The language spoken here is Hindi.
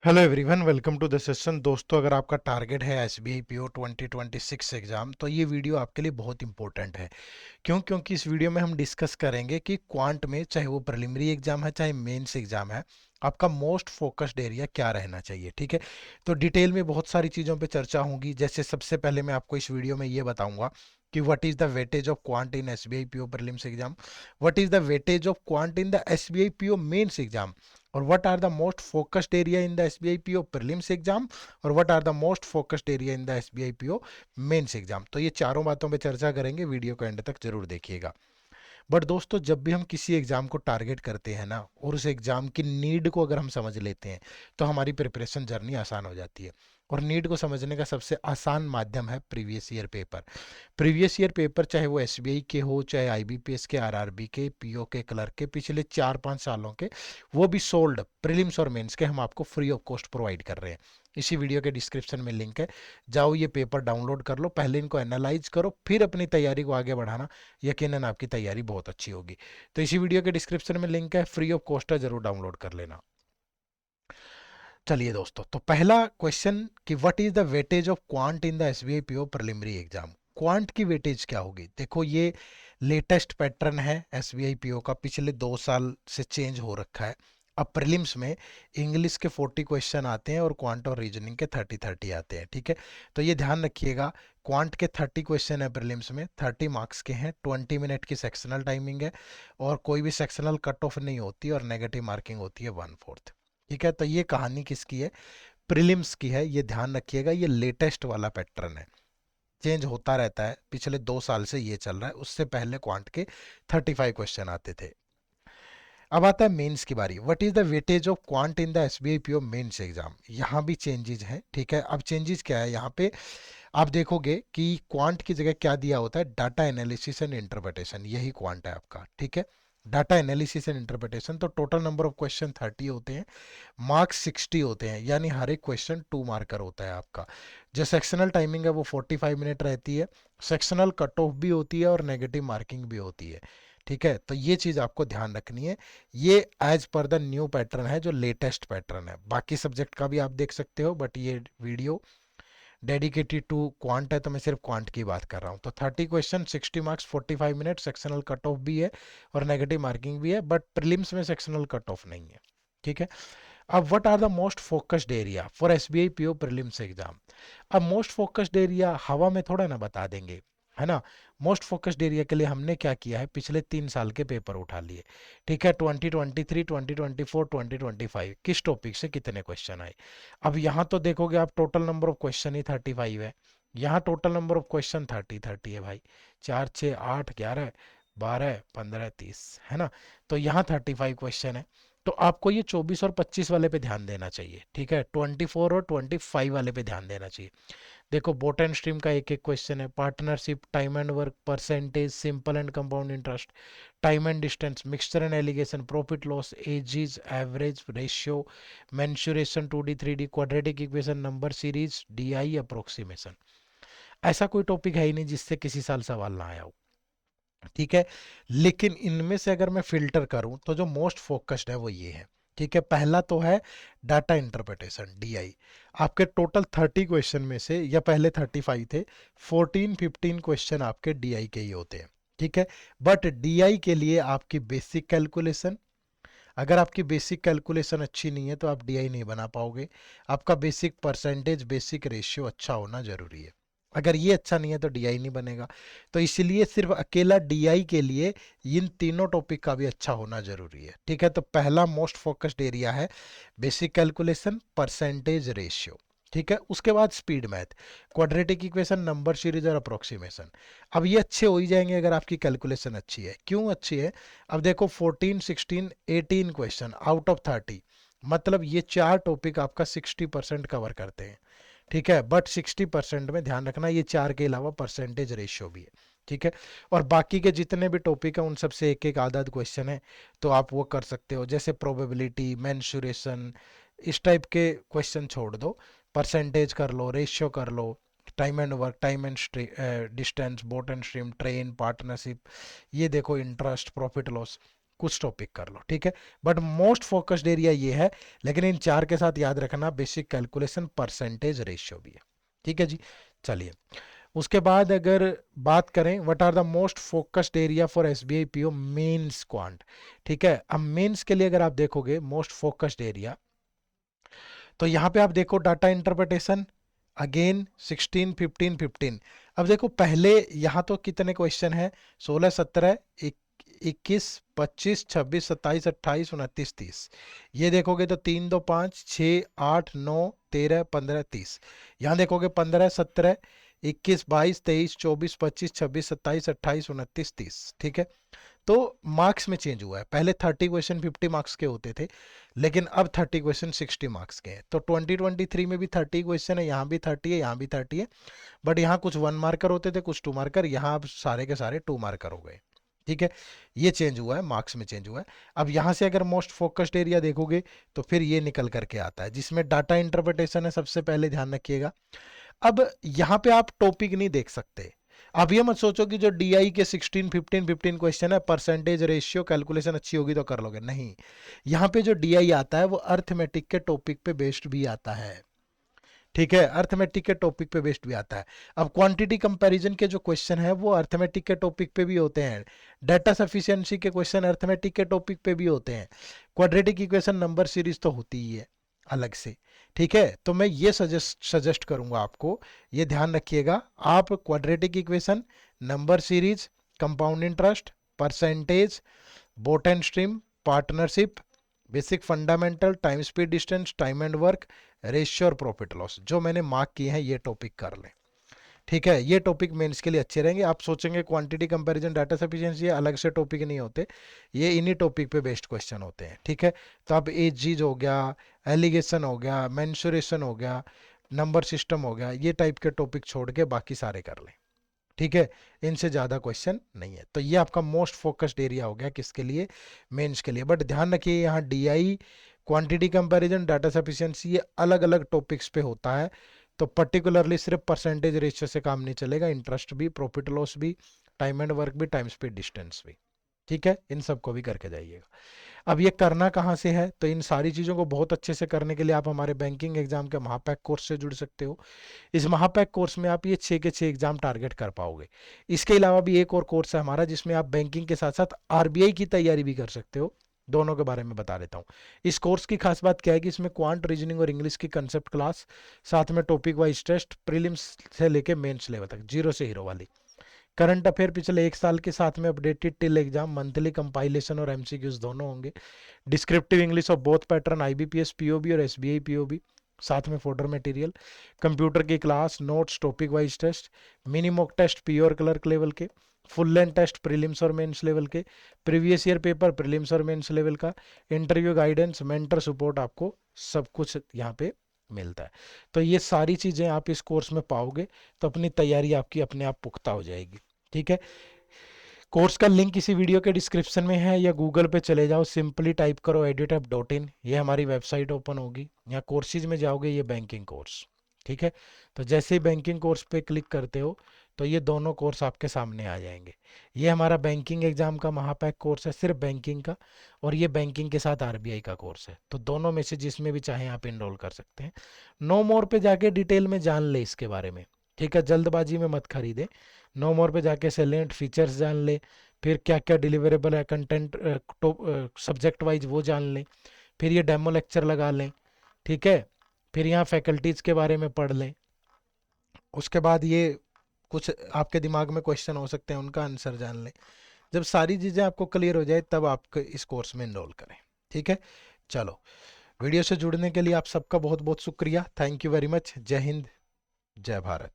Hello everyone, welcome to the session. दोस्तों, अगर आपका टारगेट है एसबीआई पीओ 2026 एग्जाम, तो ये वीडियो आपके लिए बहुत इंपॉर्टेंट है। क्योंकि इस वीडियो में हम डिस्कस करेंगे कि क्वांट में, चाहे वो प्रिलिमिनरी एग्जाम है चाहे मेंस एग्जाम है, आपका मोस्ट फोकस्ड एरिया क्या रहना चाहिए। ठीक है, तो डिटेल में बहुत सारी चीज़ों पे चर्चा होगी। जैसे सबसे पहले मैं आपको इस वीडियो में ये बताऊंगा कि what is the weightage of quant in SBI PO prelims exam, what is the weightage of quant in the SBI PO mains exam, और what are the most focused area in the SBI PO prelims exam, और what are the most focused area in the SBI PO mains exam. तो ये चारों बातों पे चर्चा करेंगे, वीडियो को एंड तक जरूर देखिएगा। बट दोस्तों, जब भी हम किसी एग्जाम को टारगेट करते हैं ना, और उस एग्जाम की नीड को अगर हम समझ लेते हैं, तो हमारी प्रिपरेशन जर्नी आसान हो जाती है। और नीड को समझने का सबसे आसान माध्यम है previous year paper. Previous year paper, चाहे वो एसबीआई के हो, चाहे आईबीपीएस के, आरआरबी के, पीओ के, क्लर्क के, पिछले 4-5 सालों के, वो भी सोल्ड प्रीलिम्स और मेंस के, हम आपको फ्री ऑफ कॉस्ट प्रोवाइड कर रहे हैं। इसी वीडियो के डिस्क्रिप्शन में लिंक है, जाओ ये पेपर डाउनलोड कर लो, पहले इनको एनालाइज करो, फिर अपनी तैयारी को आगे बढ़ाना। यकीनन आपकी तैयारी बहुत अच्छी होगी। तो इसी वीडियो के डिस्क्रिप्शन में लिंक है, फ्री ऑफ कॉस्ट है, जरूर डाउनलोड कर लेना। चलिए दोस्तों, तो पहला क्वेश्चन कि what is the weightage of quant in the SBI PO preliminary exam. Quant की वेटेज क्या होगी? देखो, ये लेटेस्ट पैटर्न है एसबीआई पीओ का, पिछले 2 साल से चेंज हो रखा है। अब प्रीलिम्स में इंग्लिश के 40 क्वेश्चन आते हैं और क्वांट और रीजनिंग के 30-30 आते हैं। ठीक है, तो ये ध्यान रखिएगा। क्वांट के 30 क्वेश्चन है प्रीलिम्स में, 30 मार्क्स के हैं, 20 मिनट की सेक्शनल टाइमिंग है, और कोई भी सेक्शनल कट ऑफ नहीं होती, और नेगेटिव मार्किंग होती है 1/4। ठीक है, तो ये कहानी किसकी है? प्रीलिम्स की है। ये ध्यान रखिएगा, ये लेटेस्ट वाला पैटर्न है, चेंज होता रहता है। पिछले 2 साल से ये चल रहा है, उससे पहले क्वांट के 35 क्वेश्चन आते थे। अब आता है मेंस की बारी। What is the weightage of quant in the SBI PO mains exam. यहाँ भी चेंजेस हैं। ठीक है, अब चेंजेस क्या है यहाँ पे? आप देखोगे कि क्वांट की जगह क्या दिया होता है? डाटा एनालिसिस एंड इंटरप्रिटेशन, यही क्वांट है आपका। ठीक है, डाटा एनालिसिस एंड इंटरप्रिटेशन। तो टोटल नंबर ऑफ क्वेश्चन 30 होते हैं, मार्क्स 60 होते हैं, यानी हर एक क्वेश्चन 2 मार्कर होता है आपका। जो सेक्शनल टाइमिंग है वो 45 मिनट रहती है, सेक्शनल कट ऑफ भी होती है और नेगेटिव मार्किंग भी होती है। ठीक है, तो ये चीज़ आपको ध्यान रखनी है। ये as per the new pattern है, जो लेटेस्ट पैटर्न है। बाकी सब्जेक्ट का भी आप देख सकते हो, बट ये वीडियो डेडिकेटेड टू क्वांट है, तो मैं सिर्फ क्वांट की बात कर रहा हूँ। तो 30 question, 60 marks, 45 minute, sectional cut off भी है और नेगेटिव मार्किंग भी है, बट प्रीलिम्स में सेक्शनल कट ऑफ नहीं है। ठीक है, अब what are the most focused area for SBI PO prelims exam. अब मोस्ट फोकस्ड एरिया हवा में थोड़ा ना बता देंगे, है ना। मोस्ट फोकस्ड एरिया के लिए हमने क्या किया है, पिछले 3 साल के पेपर उठा लिए। ठीक है, 2023, 2024, 2025 किस टॉपिक से कितने क्वेश्चन आए। अब यहाँ तो देखोगे आप, टोटल नंबर ऑफ क्वेश्चन ही 35 है। यहाँ टोटल नंबर ऑफ क्वेश्चन 30-30 है भाई। 4, 6, 8, 11, 12, 15, 30, है ना। तो यहाँ 35 क्वेश्चन है। तो आपको ये 24 और 25 वाले पे ध्यान देना चाहिए। ठीक है, 24 और 25 वाले पे ध्यान देना चाहिए। देखो, बोट एंड स्ट्रीम का एक एक क्वेश्चन है, partnership, time and work, percentage, simple and compound interest, time and distance, mixture and allegation, profit loss, aegis, average, ratio, mensuration, 2D 3D, quadratic equation, number series, DI, approximation. ऐसा कोई टॉपिक है ही नहीं जिससे किसी साल सवाल ना आया हो। ठीक है, लेकिन इनमें से अगर मैं फिल्टर करूं, तो जो मोस्ट फोकस्ड है वो ये है। ठीक है, पहला तो है डाटा इंटरप्रिटेशन, डीआई। आपके टोटल 30 क्वेश्चन में से, या पहले 35 थे, 14-15 क्वेश्चन आपके डीआई के ही होते हैं। ठीक है, बट डीआई के लिए आपकी बेसिक कैलकुलेशन, अगर आपकी बेसिक कैलकुलेशन अच्छी नहीं है तो आप डीआई नहीं बना पाओगे। आपका बेसिक परसेंटेज, बेसिक रेशियो अच्छा होना जरूरी है। अगर ये अच्छा नहीं है तो डीआई नहीं बनेगा। तो इसलिए सिर्फ अकेला डीआई के लिए इन तीनों टॉपिक का भी अच्छा होना जरूरी है। ठीक है, तो पहला मोस्ट फोकस्ड एरिया है बेसिक कैलकुलेशन, परसेंटेज, रेशियो। ठीक है, उसके बाद speed math, quadratic equation, number series और अप्रोक्सीमेशन। अब ये अच्छे हो ही जाएंगे अगर आपकी कैलकुलेशन अच्छी है। क्यों अच्छी है? अब देखो, 14, 16, 18 क्वेश्चन आउट ऑफ 30, मतलब ये चार टॉपिक आपका 60% कवर करते हैं। ठीक है, बट 60% में ध्यान रखना, ये चार के अलावा परसेंटेज रेशियो भी है। ठीक है, और बाकी के जितने भी टॉपिक हैं उन सबसे एक एक आधा क्वेश्चन है, तो आप वो कर सकते हो। जैसे प्रोबेबिलिटी, मेंसुरेशन, इस टाइप के क्वेश्चन छोड़ दो, परसेंटेज कर लो, रेशियो कर लो, time and work, time and distance, boat and stream, train, partnership, ये देखो, इंटरेस्ट, प्रॉफिट लॉस। कुछ टॉपिक कर लो, ठीक है। बट मोस्ट फोकस्ड एरिया ये है, लेकिन इन 4 के साथ याद रखना बेसिक कैलकुलेशन, परसेंटेज, रेशियो भी है, ठीक है जी। चलिए, उसके बाद अगर बात करें what are the most focused area for SBI PO mains quant, ठीक है। अब मेंस के लिए अगर आप देखोगे मोस्ट फोकस्ड एरिया, तो यहाँ पे आप देखो डाटा इंटरप्रिटेशन, अगेन 16, 15, 15। अब देखो पहले यहाँ तो कितने क्वेश्चन है, 16, 17, 21, 25, 26, 27, 28, 29, 30। ये देखोगे तो 3, 2, 5, 6, 8, 9, 13, 15, 30। यहाँ देखोगे 15, 17, 21, 22, 23, 24, 25, 26, 27, 28, 29, 30, ठीक है। तो मार्क्स में चेंज हुआ है, पहले 30 क्वेश्चन 50 मार्क्स के होते थे, लेकिन अब 30 क्वेश्चन 60 मार्क्स के हैं। तो 2023 में भी 30 क्वेश्चन है, यहाँ भी 30 है, यहाँ भी 30 है, बट यहाँ कुछ 1 मार्कर होते थे, कुछ 2 मार्कर, यहाँ अब सारे के सारे 2 मार्कर हो गए, ठीक है। ये चेंज हुआ है, मार्क्स में चेंज हुआ है। अब यहाँ से अगर मोस्ट फोकस्ड एरिया देखोगे तो फिर ये निकल करके आता है, जिसमें डाटा इंटरप्रिटेशन है, सबसे पहले ध्यान रखिएगा। अब यहाँ पे आप टॉपिक नहीं देख सकते। अब ये मत सोचो कि जो डीआई के 16, 15, 15 क्वेश्चन है, परसेंटेज, रेशियो, कैलकुलेशन अच्छी होगी तो कर लोगे, नहीं। यहाँ पे जो डीआई आता है वो अर्थमेटिक के टॉपिक पे बेस्ड भी आता है, ठीक है, अर्थमेटिक के टॉपिक पे बेस्ड भी आता है। अब क्वांटिटी कंपैरिजन के जो क्वेश्चन है वो अर्थमेटिक के टॉपिक पे भी होते हैं, डाटा सफिशिएंसी के क्वेश्चन अर्थमेटिक के टॉपिक पे भी होते हैं, क्वाड्रेटिक इक्वेशन, नंबर सीरीज तो होती ही है अलग से, ठीक है। तो मैं ये सजेस्ट करूंगा आपको, ये ध्यान रखिएगा, आप quadratic equation, number series, compound interest, percentage, boat and stream, partnership, basic fundamental, time speed distance, time and work, ratio और प्रॉफिट लॉस, जो मैंने मार्क किए हैं ये टॉपिक कर लें, ठीक है। ये टॉपिक मेंस के लिए अच्छे रहेंगे। आप सोचेंगे क्वांटिटी कंपैरिजन, डाटा सफिशिएंसी अलग से टॉपिक नहीं होते, ये इन्हीं टॉपिक पे बेस्ड क्वेश्चन होते हैं, ठीक है। तो अब एजीज हो गया, एलिगेशन हो गया, मेंसुरेशन हो गया, नंबर सिस्टम हो गया, ये टाइप के टॉपिक छोड़ के बाकी सारे कर लें, ठीक है। इनसे ज़्यादा क्वेश्चन नहीं है। तो ये आपका मोस्ट फोकस्ड एरिया हो गया, किसके लिए, मेंस के लिए। बट ध्यान रखिए यहाँ DI, quantity comparison, data sufficiency ये अलग अलग टॉपिक्स पे होता है, तो पर्टिकुलरली सिर्फ परसेंटेज रेशियो से काम नहीं चलेगा, इंटरेस्ट भी, प्रॉफिट लॉस भी, टाइम एंड वर्क भी, टाइम स्पीड डिस्टेंस भी, ठीक है। इन सबको भी करके जाइएगा। अब ये करना कहाँ से है, तो इन सारी चीज़ों को बहुत अच्छे से करने के लिए आप हमारे बैंकिंग एग्जाम के महापैक कोर्स से जुड़ सकते हो। इस महापैक कोर्स में आप ये 6 के 6 एग्जाम टारगेट कर पाओगे। इसके अलावा भी एक और कोर्स है हमारा, जिसमें आप बैंकिंग के साथ साथ आरबीआई की तैयारी भी कर सकते हो। दोनों के बारे में बता देता हूँ। इस कोर्स की खास बात क्या है कि इसमें क्वांट, रीजनिंग और इंग्लिश की कंसेप्ट क्लास, साथ में टॉपिक वाइज टेस्ट, प्रीलिम्स से लेके मेंस लेवल तक, जीरो से हीरो वाली, करंट अफेयर पिछले 1 साल के साथ में updated till exam, monthly compilation और एमसीक्यूज दोनों होंगे, descriptive English of both pattern, IBPS PO और एसबीआई पीओबी, साथ में फोल्डर मटेरियल, कंप्यूटर की class, notes, topic wise test, mini mock test PO और क्लर्क लेवल के, फुल लेंथ टेस्ट प्रीलिम्स और मेंस लेवल के, प्रीवियस ईयर पेपर प्रीलिम्स और मेंस लेवल का, इंटरव्यू गाइडेंस, मेंटर सपोर्ट, आपको सब कुछ यहाँ पे मिलता है। तो ये सारी चीज़ें आप इस कोर्स में पाओगे, तो अपनी तैयारी आपकी अपने आप पुख्ता हो जाएगी, ठीक है। कोर्स का लिंक इसी वीडियो के डिस्क्रिप्शन में है, या गूगल पे चले जाओ, सिंपली टाइप करो edutap.in, ये हमारी वेबसाइट ओपन होगी। यहाँ कोर्सेज में जाओगे, ये बैंकिंग कोर्स, ठीक है। तो जैसे ही बैंकिंग कोर्स पे क्लिक करते हो तो ये दोनों कोर्स आपके सामने आ जाएंगे। ये हमारा बैंकिंग एग्जाम का महापैक कोर्स है, सिर्फ बैंकिंग का, और ये बैंकिंग के साथ आरबीआई का कोर्स है। तो दोनों में से जिसमें भी चाहें आप इनरोल कर सकते हैं। नो मोर पे जाके डिटेल में जान ले इसके बारे में, ठीक है, जल्दबाजी में मत खरीदे। नो मोर पे जाके सेलेंट फीचर्स जान ले, फिर क्या क्या डिलीवरेबल है, कंटेंट सब्जेक्ट वाइज वो जान लें, फिर ये डेमो लेक्चर लगा लें, ठीक है। फिर यहाँ फैकल्टीज़ के बारे में पढ़ लें। उसके बाद ये कुछ आपके दिमाग में क्वेश्चन हो सकते हैं, उनका आंसर जान लें। जब सारी चीज़ें आपको क्लियर हो जाए तब आप इस कोर्स में इनरोल करें, ठीक है। चलो, वीडियो से जुड़ने के लिए आप सबका बहुत बहुत शुक्रिया। Thank you very much. जय हिंद, जय भारत।